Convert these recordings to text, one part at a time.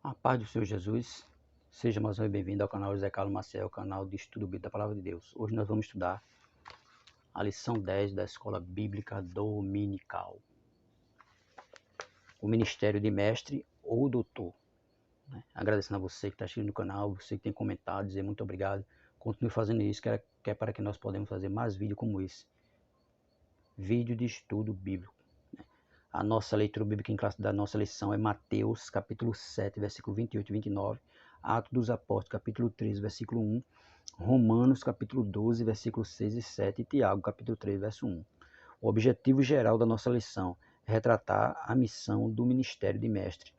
A paz do Senhor Jesus, seja mais uma vez bem-vindo ao canal José Carlos Maciel, canal de estudo bíblico da Palavra de Deus. Hoje nós vamos estudar a lição 10 da Escola Bíblica Dominical. O Ministério de Mestre ou Doutor. Agradecendo a você que está assistindo no canal, você que tem comentado, dizer muito obrigado. Continue fazendo isso, que é para que nós possamos fazer mais vídeos como esse. Vídeo de estudo bíblico. A nossa leitura bíblica em classe da nossa lição é Mateus, capítulo 7, versículo 28 e 29, Atos dos Apóstolos, capítulo 3, versículo 1, Romanos, capítulo 12, versículo 6 e 7 e Tiago, capítulo 3, verso 1. O objetivo geral da nossa lição é retratar a missão do ministério de mestre.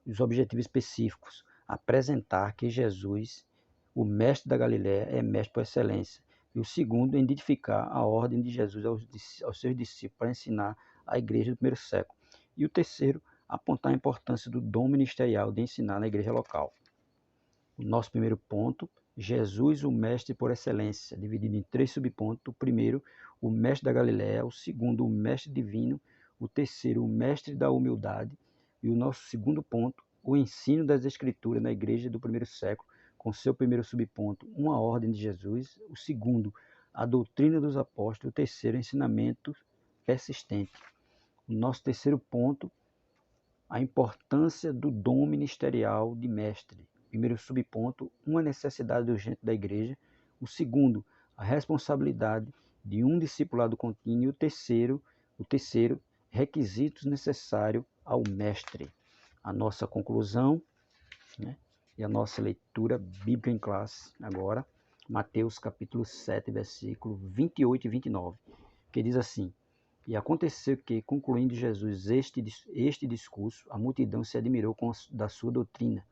Os objetivos específicos: apresentar que Jesus, o mestre da Galiléia, é mestre por excelência. E o segundo, identificar a ordem de Jesus aos seus discípulos para ensinar a igreja do primeiro século. E o terceiro, apontar a importância do dom ministerial de ensinar na igreja local. O nosso primeiro ponto, Jesus, o mestre por excelência, dividido em 3 subpontos. O primeiro, o mestre da Galiléia. O segundo, o mestre divino. O terceiro, o mestre da humildade. E o nosso segundo ponto, o ensino das Escrituras na igreja do primeiro século, com seu primeiro subponto, uma ordem de Jesus. O segundo, a doutrina dos apóstolos. O terceiro, ensinamento persistente. O nosso terceiro ponto, a importância do dom ministerial de mestre. Primeiro subponto, uma necessidade urgente da igreja. O segundo, a responsabilidade de um discipulado contínuo. E o terceiro, requisitos necessários ao mestre. A nossa conclusão, e a nossa leitura bíblica em classe agora, Mateus capítulo 7, versículo 28 e 29, que diz assim: E aconteceu que, concluindo Jesus este discurso, a multidão se admirou da sua doutrina.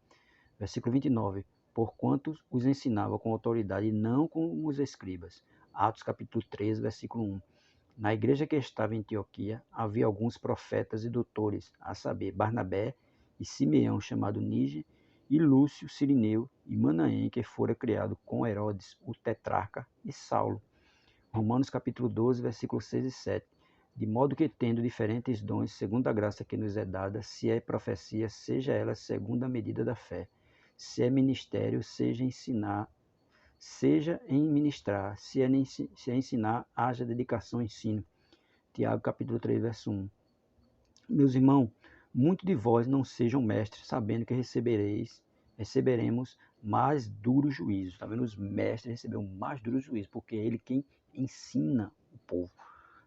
Versículo 29. Porquanto os ensinava com autoridade e não como os escribas. Atos capítulo 13, versículo 1. Na igreja que estava em Antioquia, havia alguns profetas e doutores, a saber, Barnabé e Simeão, chamado Níger, e Lúcio, Cirineu, e Manaém, que fora criado com Herodes, o tetrarca, e Saulo. Romanos capítulo 12, versículos 6 e 7. De modo que, tendo diferentes dons, segundo a graça que nos é dada, se é profecia, seja ela segundo a medida da fé. Se é ministério, seja em ministrar. Se é ensinar, haja dedicação ao ensino. Tiago capítulo 3, verso 1. Meus irmãos, muitos de vós não sejam mestres, sabendo que receberemos mais duro juízo. Está vendo? Os mestres receberam mais duro juízo, porque é ele quem ensina o povo.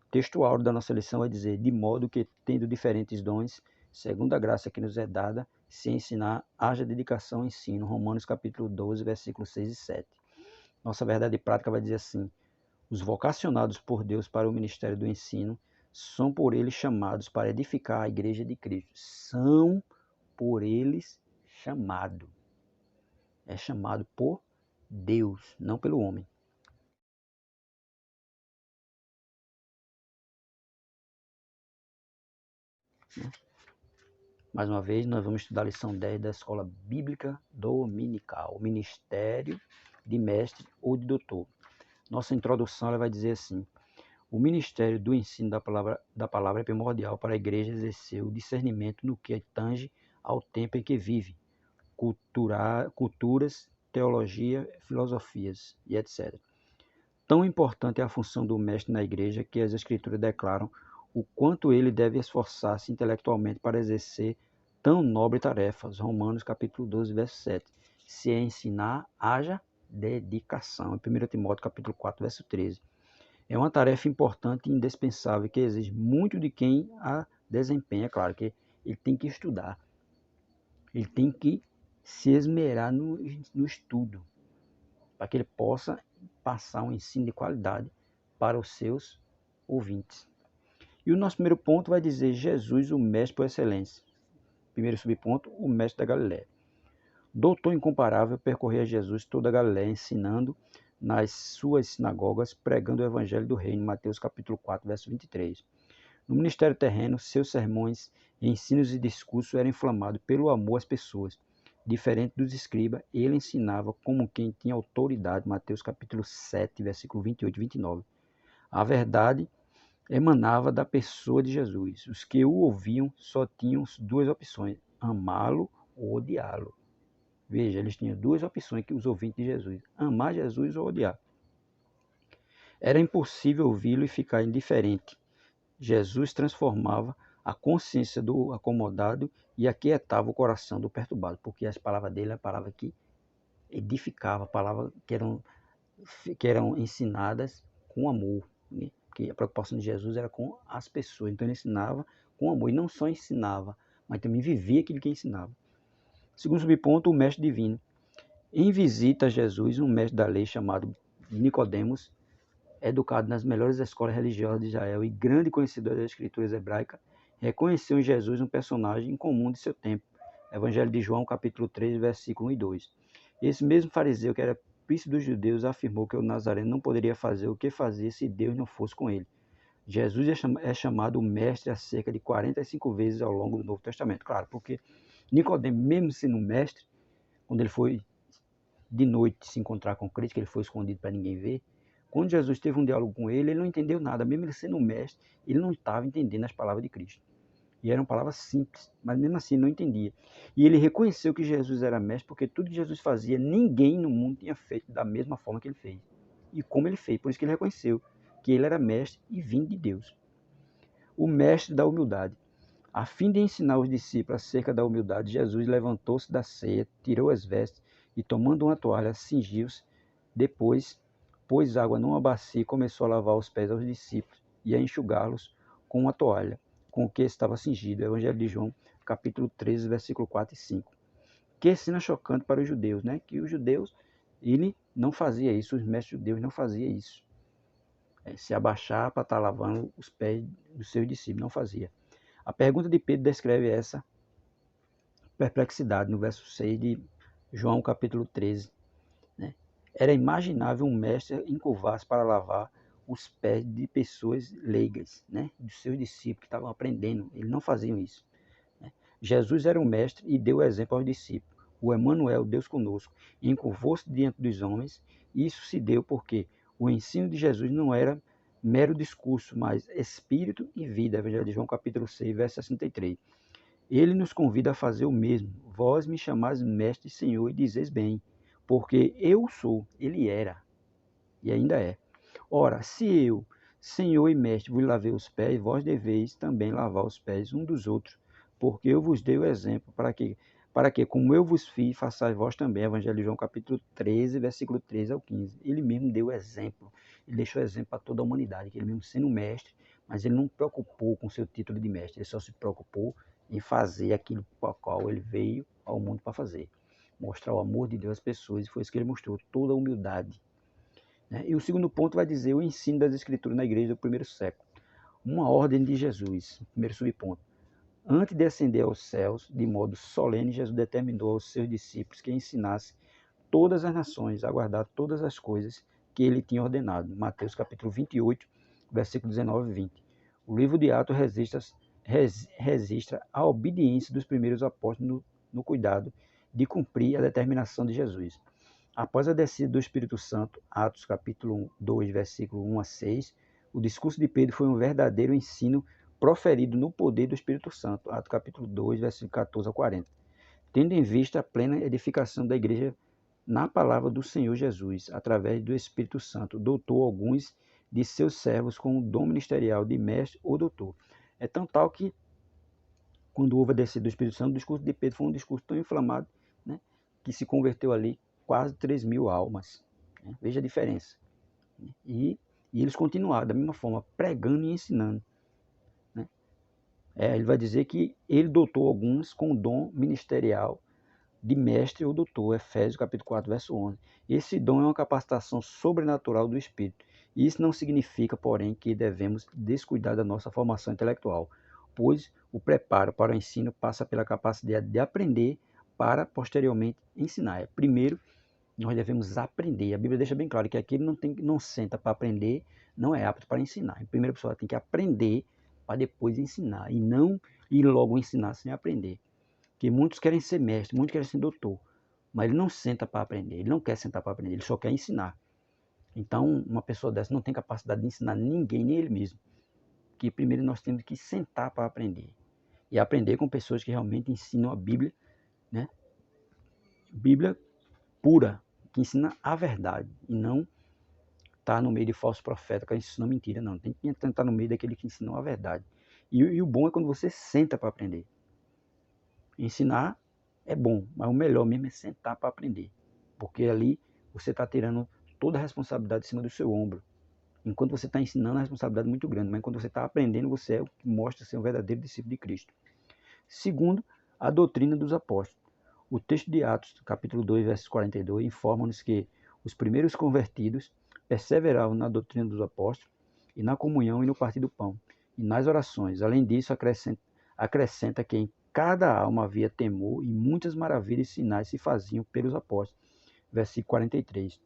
O texto áureo da nossa lição vai dizer: de modo que, tendo diferentes dons, segundo a graça que nos é dada, se ensinar, haja dedicação ao ensino. Romanos capítulo 12, versículos 6 e 7. Nossa verdade prática vai dizer assim: os vocacionados por Deus para o ministério do ensino são por eles chamados para edificar a igreja de Cristo. São por eles chamados. É chamado por Deus, não pelo homem. Mais uma vez, nós vamos estudar a lição 10 da Escola Bíblica Dominical, o Ministério de Mestre ou de Doutor. Nossa introdução ela vai dizer assim: o ministério do ensino da palavra é primordial para a igreja exercer o discernimento no que tange ao tempo em que vive, culturas, teologia, filosofias e etc. Tão importante é a função do mestre na igreja que as Escrituras declaram o quanto ele deve esforçar-se intelectualmente para exercer tão nobre tarefa. Romanos capítulo 12, verso 7. Se é ensinar, haja dedicação. 1 Timóteo capítulo 4, verso 13. É uma tarefa importante e indispensável que exige muito de quem a desempenha. É claro que ele tem que estudar, ele tem que se esmerar no estudo, para que ele possa passar um ensino de qualidade para os seus ouvintes. E o nosso primeiro ponto vai dizer Jesus, o mestre por excelência. Primeiro subponto, o mestre da Galiléia. Doutor incomparável, percorria Jesus toda a Galiléia, ensinando nas suas sinagogas, pregando o evangelho do reino, Mateus capítulo 4, verso 23. No ministério terreno, seus sermões, ensinos e discursos eram inflamados pelo amor às pessoas. Diferente dos escribas, ele ensinava como quem tinha autoridade, Mateus capítulo 7, versículo 28 e 29. A verdade emanava da pessoa de Jesus. Os que o ouviam só tinham duas opções: amá-lo ou odiá-lo. Veja, eles tinham duas opções que os ouvintes de Jesus: amar Jesus ou odiar. Era impossível ouvi-lo e ficar indiferente. Jesus transformava a consciência do acomodado e aquietava o coração do perturbado, porque as palavras dele, a palavra que edificava, palavras que eram ensinadas com amor, né? Porque a preocupação de Jesus era com as pessoas, então ele ensinava com amor, e não só ensinava, mas também vivia aquilo que ensinava. Segundo subponto, o mestre divino. Em visita a Jesus, um mestre da lei chamado Nicodemos, educado nas melhores escolas religiosas de Israel e grande conhecedor das escrituras hebraicas, reconheceu em Jesus um personagem incomum de seu tempo. Evangelho de João, capítulo 3, versículo 1 e 2. Esse mesmo fariseu, que era príncipe dos judeus, afirmou que o Nazareno não poderia fazer o que fazia se Deus não fosse com ele. Jesus é chamado mestre a cerca de 45 vezes ao longo do Novo Testamento. Claro, porque Nicodemo, mesmo sendo mestre, quando ele foi de noite se encontrar com Cristo, que ele foi escondido para ninguém ver, quando Jesus teve um diálogo com ele, ele não entendeu nada. Mesmo ele sendo um mestre, ele não estava entendendo as palavras de Cristo. E eram palavras simples, mas mesmo assim não entendia. E ele reconheceu que Jesus era mestre, porque tudo que Jesus fazia, ninguém no mundo tinha feito da mesma forma que ele fez. E como ele fez, por isso que ele reconheceu que ele era mestre e vindo de Deus. O mestre da humildade. A fim de ensinar os discípulos acerca da humildade, Jesus levantou-se da ceia, tirou as vestes e, tomando uma toalha, cingiu-se. Depois, pôs água numa bacia e começou a lavar os pés aos discípulos e a enxugá-los com uma toalha, com o que estava cingido. Evangelho de João, capítulo 13, versículo 4 e 5. Que ensina chocante para os judeus, né? Que os judeus, ele não fazia isso, os mestres judeus não faziam isso. Se abaixar para estar lavando os pés dos seus discípulos, não fazia. A pergunta de Pedro descreve essa perplexidade no verso 6 de João capítulo 13. Né? Era imaginável um mestre encurvar-se para lavar os pés de pessoas leigas, né? Dos seus discípulos que estavam aprendendo. Eles não faziam isso. Né? Jesus era um mestre e deu exemplo aos discípulos. O Emmanuel, Deus conosco, encurvou-se diante dos homens. E isso se deu porque o ensino de Jesus não era mero discurso, mas espírito e vida. Evangelho de João capítulo 6, verso 63. Ele nos convida a fazer o mesmo. Vós me chamais mestre e senhor e dizeis bem, porque eu sou, ele era e ainda é. Ora, se eu, senhor e mestre, vos lavei os pés, vós deveis também lavar os pés um dos outros, porque eu vos dei o exemplo, para que como eu vos fiz, façais vós também. Evangelho de João capítulo 13, versículo 13 ao 15. Ele mesmo deu o exemplo, ele deixou exemplo para toda a humanidade, que ele mesmo sendo mestre, mas ele não preocupou com o seu título de mestre, ele só se preocupou em fazer aquilo para o qual ele veio ao mundo para fazer. Mostrar o amor de Deus às pessoas, e foi isso que ele mostrou, toda a humildade. E o segundo ponto vai dizer o ensino das Escrituras na igreja do primeiro século. Uma ordem de Jesus, primeiro subponto. Antes de ascender aos céus, de modo solene, Jesus determinou aos seus discípulos que ensinasse todas as nações a guardar todas as coisas que ele tinha ordenado. Mateus capítulo 28, versículo 19 e 20. O livro de Atos registra a obediência dos primeiros apóstolos no cuidado de cumprir a determinação de Jesus. Após a descida do Espírito Santo, Atos capítulo 2, versículo 1 a 6, o discurso de Pedro foi um verdadeiro ensino proferido no poder do Espírito Santo, Atos capítulo 2, versículo 14 a 40. Tendo em vista a plena edificação da igreja na palavra do Senhor Jesus, através do Espírito Santo, dotou alguns de seus servos com o dom ministerial de mestre ou doutor. É tão tal que, quando houve a descida do Espírito Santo, o discurso de Pedro foi um discurso tão inflamado, né, que se converteu ali quase 3.000 almas. Né? Veja a diferença. E eles continuaram da mesma forma, pregando e ensinando. Né? Ele vai dizer que ele dotou alguns com o dom ministerial de mestre ou doutor, Efésios capítulo 4, verso 11. Esse dom é uma capacitação sobrenatural do Espírito. Isso não significa, porém, que devemos descuidar da nossa formação intelectual, pois o preparo para o ensino passa pela capacidade de aprender para, posteriormente, ensinar. Primeiro, nós devemos aprender. A Bíblia deixa bem claro que aquele não senta para aprender, não é apto para ensinar. Em primeira pessoa, tem que aprender para depois ensinar, e não ir logo ensinar sem aprender. Porque muitos querem ser mestre, muitos querem ser doutor, mas ele não senta para aprender, ele não quer sentar para aprender, ele só quer ensinar. Então, uma pessoa dessa não tem capacidade de ensinar ninguém, nem ele mesmo. Porque primeiro nós temos que sentar para aprender. E aprender com pessoas que realmente ensinam a Bíblia né? Bíblia pura, que ensina a verdade, e não tá no meio de falso profeta que ensina mentira, não. Tem que estar no meio daquele que ensinou a verdade. E o bom é quando você senta para aprender. Ensinar é bom, mas o melhor mesmo é sentar para aprender. Porque ali você está tirando toda a responsabilidade de cima do seu ombro. Enquanto você está ensinando, a responsabilidade é muito grande, mas quando você está aprendendo, você é o que mostra ser um verdadeiro discípulo de Cristo. Segundo, a doutrina dos apóstolos. O texto de Atos, capítulo 2, verso 42, informa-nos que os primeiros convertidos perseveravam na doutrina dos apóstolos e na comunhão e no partir do pão, e nas orações. Além disso, acrescenta que em cada alma havia temor e muitas maravilhas e sinais se faziam pelos apóstolos. Versículo 43.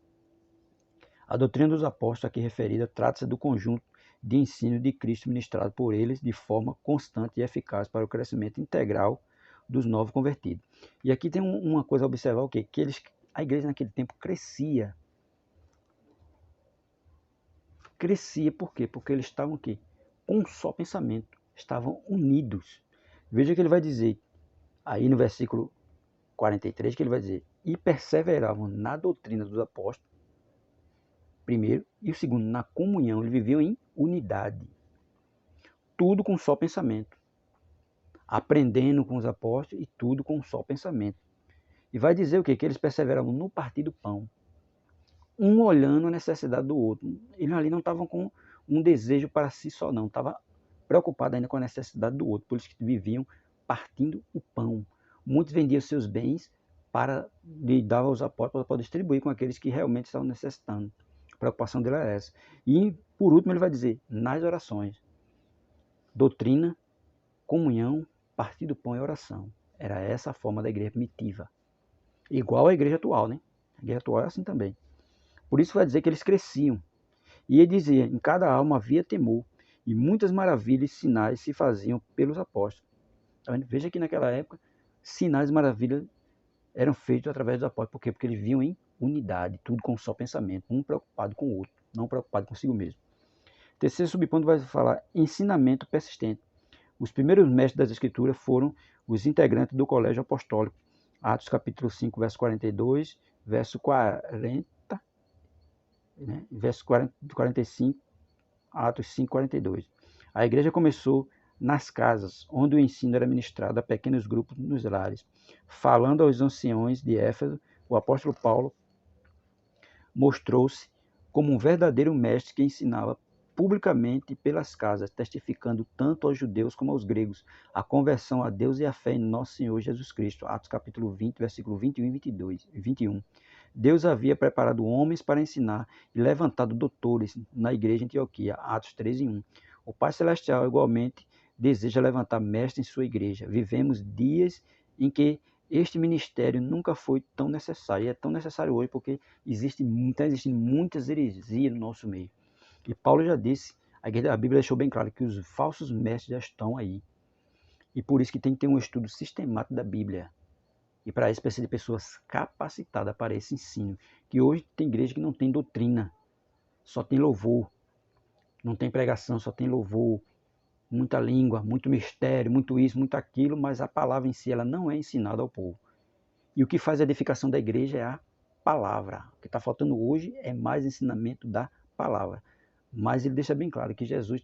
A doutrina dos apóstolos aqui referida trata-se do conjunto de ensino de Cristo ministrado por eles de forma constante e eficaz para o crescimento integral dos novos convertidos. E aqui tem uma coisa a observar, o quê? Que a igreja naquele tempo crescia. Crescia por quê? Porque eles estavam aqui com um só pensamento, estavam unidos. Veja que ele vai dizer, aí no versículo 43, que ele vai dizer, e perseveravam na doutrina dos apóstolos, primeiro, e o segundo, na comunhão, eles viviam em unidade. Tudo com um só pensamento. Aprendendo com os apóstolos e tudo com um só pensamento. E vai dizer o quê? Que eles perseveravam no partir do pão. Um olhando a necessidade do outro. Eles ali não estavam com um desejo para si só, não. Estavam preocupados ainda com a necessidade do outro. Por isso que viviam partindo o pão. Muitos vendiam seus bens para lhe dar aos apóstolos para distribuir com aqueles que realmente estavam necessitando. A preocupação dele é essa. E, por último, ele vai dizer, nas orações. Doutrina, comunhão, partir do pão e oração. Era essa a forma da igreja primitiva. Igual à igreja atual, né? A igreja atual é assim também. Por isso vai dizer que eles cresciam. E ele dizia, em cada alma havia temor, e muitas maravilhas e sinais se faziam pelos apóstolos. Tá vendo? Veja que naquela época, sinais e maravilhas eram feitos através dos apóstolos. Por quê? Porque eles viam em unidade, tudo com um só pensamento, um preocupado com o outro, não preocupado consigo mesmo. Terceiro subponto vai falar ensinamento persistente. Os primeiros mestres das Escrituras foram os integrantes do Colégio Apostólico. Atos capítulo 5, verso 42, verso 40, né? Verso 45, Atos 5, 42. A igreja começou nas casas, onde o ensino era ministrado a pequenos grupos nos lares. Falando aos anciões de Éfeso, o apóstolo Paulo mostrou-se como um verdadeiro mestre que ensinava publicamente pelas casas, testificando tanto aos judeus como aos gregos a conversão a Deus e a fé em nosso Senhor Jesus Cristo. Atos capítulo 20, versículo 21 e 21. Deus havia preparado homens para ensinar e levantado doutores na igreja de Antioquia. Atos 13, 1. O Pai Celestial igualmente deseja levantar mestres em sua igreja. Vivemos dias em que este ministério nunca foi tão necessário. E é tão necessário hoje porque está existindo muitas heresias no nosso meio. E Paulo já disse, a Bíblia deixou bem claro que os falsos mestres já estão aí. E por isso que tem que ter um estudo sistemático da Bíblia. E para isso precisa de pessoas capacitadas para esse ensino. Que hoje tem igreja que não tem doutrina, só tem louvor. Não tem pregação, só tem louvor. Muita língua, muito mistério, muito isso, muito aquilo, mas a palavra em si ela não é ensinada ao povo. E o que faz a edificação da igreja é a palavra. O que está faltando hoje é mais ensinamento da palavra. Mas ele deixa bem claro que Jesus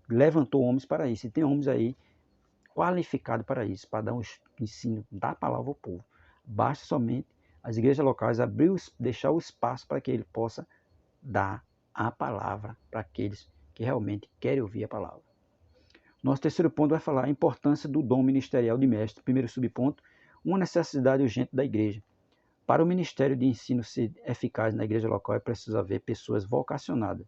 levantou homens para isso. E tem homens aí qualificados para isso, para dar um ensino da palavra ao povo. Basta somente as igrejas locais deixar o espaço para que ele possa dar a palavra para aqueles que realmente querem ouvir a palavra. Nosso terceiro ponto vai falar a importância do dom ministerial de mestre. Primeiro subponto, uma necessidade urgente da igreja. Para o ministério de ensino ser eficaz na igreja local é preciso haver pessoas vocacionadas.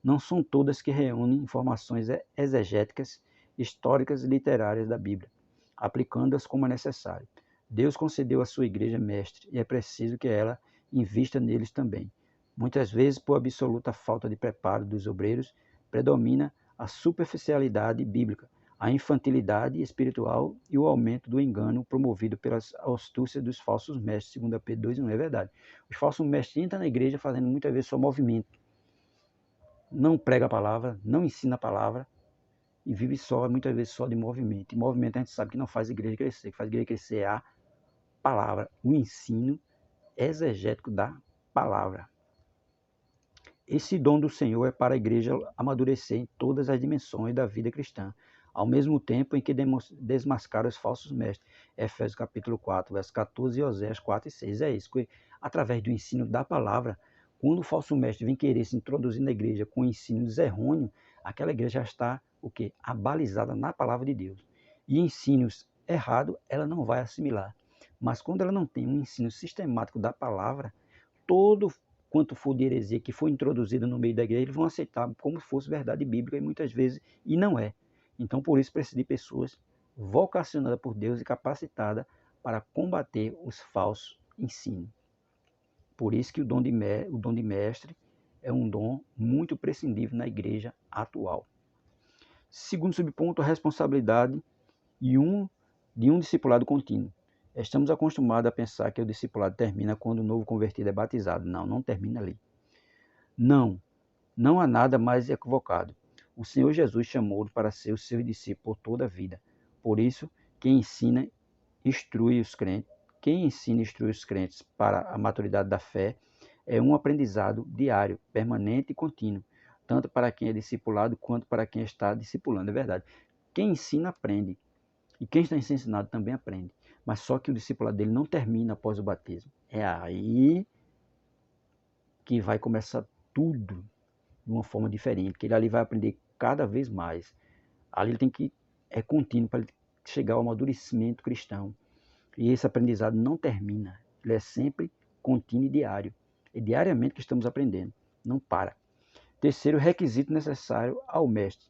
Não são todas que reúnem informações exegéticas, históricas e literárias da Bíblia, aplicando-as como é necessário. Deus concedeu à sua igreja mestre e é preciso que ela invista neles também. Muitas vezes, por absoluta falta de preparo dos obreiros, predomina a superficialidade bíblica, a infantilidade espiritual e o aumento do engano promovido pelas astúcias dos falsos mestres, segundo Pedro 2, não é verdade. Os falsos mestres entram na igreja fazendo muitas vezes só movimento. Não prega a palavra, não ensina a palavra, e vive só, muitas vezes só de movimento. E movimento a gente sabe que não faz igreja crescer. O que faz igreja crescer é a palavra, o ensino exegético da palavra. Esse dom do Senhor é para a igreja amadurecer em todas as dimensões da vida cristã, ao mesmo tempo em que desmascara os falsos mestres. Efésios capítulo 4, verso 14 e Oséias 4 e 6. É isso, que através do ensino da palavra, quando o falso mestre vem querer se introduzir na igreja com ensinos errôneos, aquela igreja já está o quê? Abalizada na palavra de Deus. E ensinos errados ela não vai assimilar. Mas quando ela não tem um ensino sistemático da palavra, todo quanto for de heresia que for introduzida no meio da igreja, eles vão aceitar como se fosse verdade bíblica e muitas vezes, e não é. Então, por isso, precisa de pessoas vocacionadas por Deus e capacitadas para combater os falsos ensinos. Por isso que o dom de mestre é um dom muito prescindível na igreja atual. Segundo subponto, a responsabilidade de um discipulado contínuo. Estamos acostumados a pensar que o discipulado termina quando o novo convertido é batizado. Não, não termina ali. Não há nada mais equivocado. O Senhor Jesus chamou-o para ser o seu discípulo por toda a vida. Por isso, quem ensina e instrui os crentes para a maturidade da fé é um aprendizado diário, permanente e contínuo, tanto para quem é discipulado quanto para quem está discipulando. É verdade. Quem ensina aprende. E quem está sendo ensinado também aprende. Mas só que o discipulado dele não termina após o batismo. É aí que vai começar tudo de uma forma diferente, que ele ali vai aprender cada vez mais. Ali ele tem que, é contínuo para ele chegar ao amadurecimento cristão. E esse aprendizado não termina, ele é sempre contínuo e diário. É diariamente que estamos aprendendo, não para. Terceiro requisito necessário ao mestre.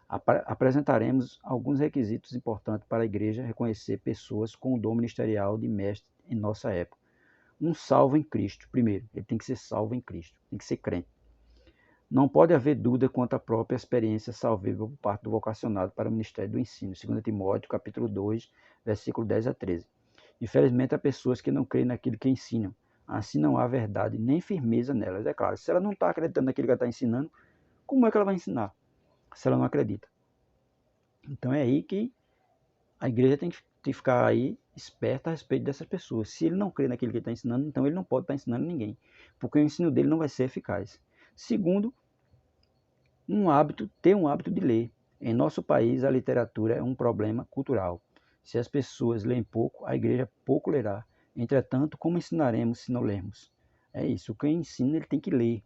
Apresentaremos alguns requisitos importantes para a igreja reconhecer pessoas com o dom ministerial de mestre em nossa época. Um salvo em Cristo. Primeiro, ele tem que ser salvo em Cristo, tem que ser crente. Não pode haver dúvida quanto à própria experiência salvível por parte do vocacionado para o ministério do ensino. 2 Timóteo, capítulo 2, versículo 10 a 13. Infelizmente, há pessoas que não creem naquilo que ensinam. Assim não há verdade nem firmeza nelas. É claro, se ela não está acreditando naquilo que ela está ensinando, como é que ela vai ensinar? Se ela não acredita. Então é aí que a igreja tem que ficar aí esperta a respeito dessas pessoas. Se ele não crê naquilo que ele está ensinando, então ele não pode estar ensinando ninguém, porque o ensino dele não vai ser eficaz. Segundo, ter um hábito de ler. Em nosso país, a literatura é um problema cultural. Se as pessoas leem pouco, a igreja pouco lerá. Entretanto, como ensinaremos se não lermos? É isso, quem ensina ele tem que ler,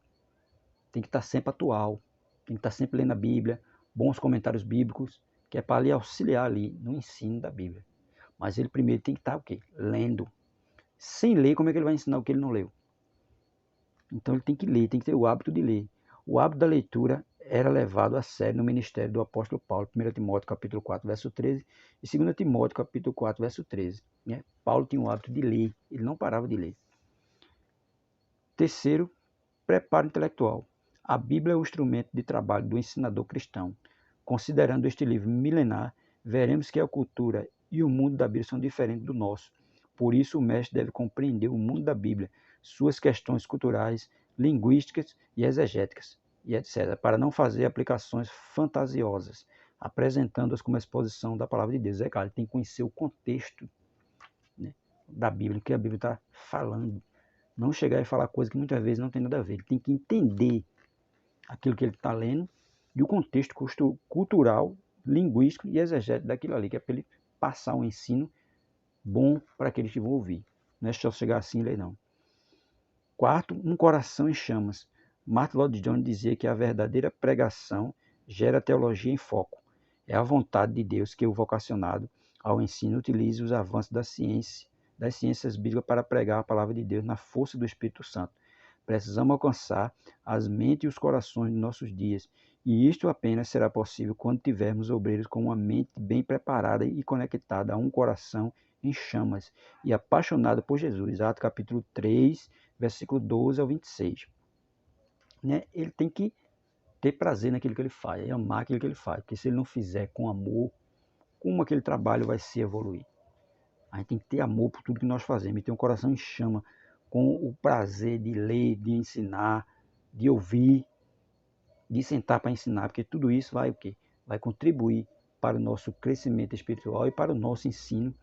tem que estar sempre atual, tem que estar sempre lendo a Bíblia, bons comentários bíblicos, que é para lhe auxiliar ali no ensino da Bíblia. Mas ele primeiro tem que estar o quê? Lendo. Sem ler, como é que ele vai ensinar o que ele não leu? Então ele tem que ler, tem que ter o hábito de ler. O hábito da leitura era levado a sério no ministério do apóstolo Paulo, 1 Timóteo capítulo 4, verso 13, e 2 Timóteo capítulo 4, verso 13. Né? Paulo tinha o hábito de ler, ele não parava de ler. Terceiro, preparo intelectual. A Bíblia é o instrumento de trabalho do ensinador cristão. Considerando este livro milenar, veremos que a cultura e o mundo da Bíblia são diferentes do nosso. Por isso, o mestre deve compreender o mundo da Bíblia, suas questões culturais, linguísticas e exegéticas, e etc., para não fazer aplicações fantasiosas, apresentando-as como exposição da palavra de Deus. É claro, ele tem que conhecer o contexto, né, da Bíblia, o que a Bíblia está falando. Não chegar e falar coisa que muitas vezes não tem nada a ver. Ele tem que entender aquilo que ele está lendo e o contexto cultural, linguístico e exegético daquilo ali, que é para ele passar um ensino bom para aqueles que vão ouvir. Não é só chegar assim e ler, não. Quarto, um coração em chamas. Martin Lloyd-Jones dizia que a verdadeira pregação gera teologia em foco. É a vontade de Deus que o vocacionado, ao ensino, utilize os avanços das ciências bíblicas para pregar a palavra de Deus na força do Espírito Santo. Precisamos alcançar as mentes e os corações de nossos dias, e isto apenas será possível quando tivermos obreiros com uma mente bem preparada e conectada a um coração em chamas e apaixonado por Jesus. Atos capítulo 3, versículo 12 ao 26. Né? Ele tem que ter prazer naquilo que ele faz, amar aquilo que ele faz, porque se ele não fizer com amor, como aquele trabalho vai se evoluir? A gente tem que ter amor por tudo que nós fazemos, e ter um coração em chama, com o prazer de ler, de ensinar, de ouvir, de sentar para ensinar, porque tudo isso vai o quê? vai contribuir para o nosso crescimento espiritual e para o nosso ensino,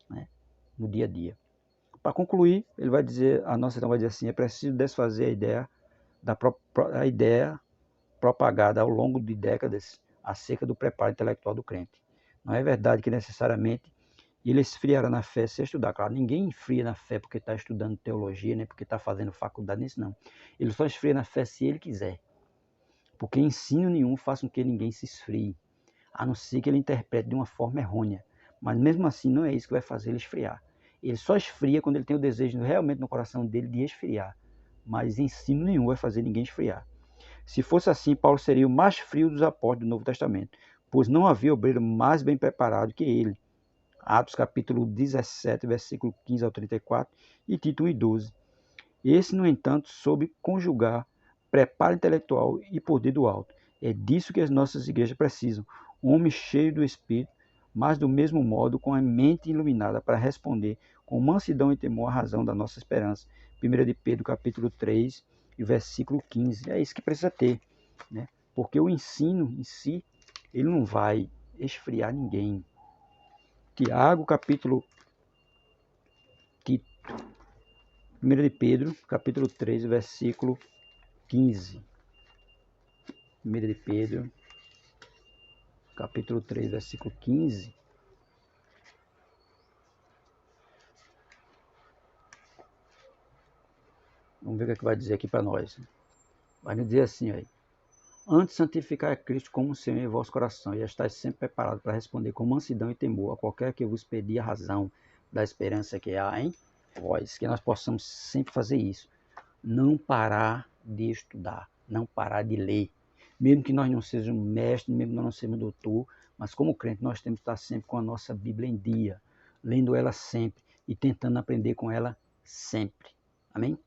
né, no dia a dia. Para concluir, ele vai dizer, a nossa então vai dizer assim: é preciso desfazer a ideia propagada ao longo de décadas acerca do preparo intelectual do crente. Não é verdade que necessariamente ele esfriará na fé se estudar. Claro, ninguém esfria na fé porque está estudando teologia, nem porque está fazendo faculdade nisso, não. Ele só esfria na fé se ele quiser. Porque ensino nenhum faz com que ninguém se esfrie, a não ser que ele interprete de uma forma errônea. Mas mesmo assim não é isso que vai fazer ele esfriar. Ele só esfria quando ele tem o desejo realmente no coração dele de esfriar. Mas ensino nenhum vai fazer ninguém esfriar. Se fosse assim, Paulo seria o mais frio dos apóstolos do Novo Testamento, pois não havia obreiro mais bem preparado que ele. Atos capítulo 17, versículo 15 ao 34 e Tito 1 e 12. Esse, no entanto, soube conjugar preparo intelectual e poder do alto. É disso que as nossas igrejas precisam. Um homem cheio do Espírito, mas do mesmo modo com a mente iluminada para responder com mansidão e temor à razão da nossa esperança. 1 de Pedro capítulo 3 e versículo 15. É isso que precisa ter, né? Porque o ensino em si, ele não vai esfriar ninguém. Tiago capítulo 1 de Pedro capítulo 3, versículo 15. 1 de Pedro, capítulo 3, versículo 15. Vamos ver o que vai dizer aqui para nós. Vai nos dizer assim, aí. Antes santificar a Cristo como Senhor em vosso coração, e estáis sempre preparados para responder com mansidão e temor a qualquer que vos pedir a razão da esperança que há em vós. Que nós possamos sempre fazer isso. Não parar de estudar, não parar de ler. Mesmo que nós não sejamos mestres, mesmo que nós não sejamos doutor, mas como crente nós temos que estar sempre com a nossa Bíblia em dia, lendo ela sempre e tentando aprender com ela sempre. Amém?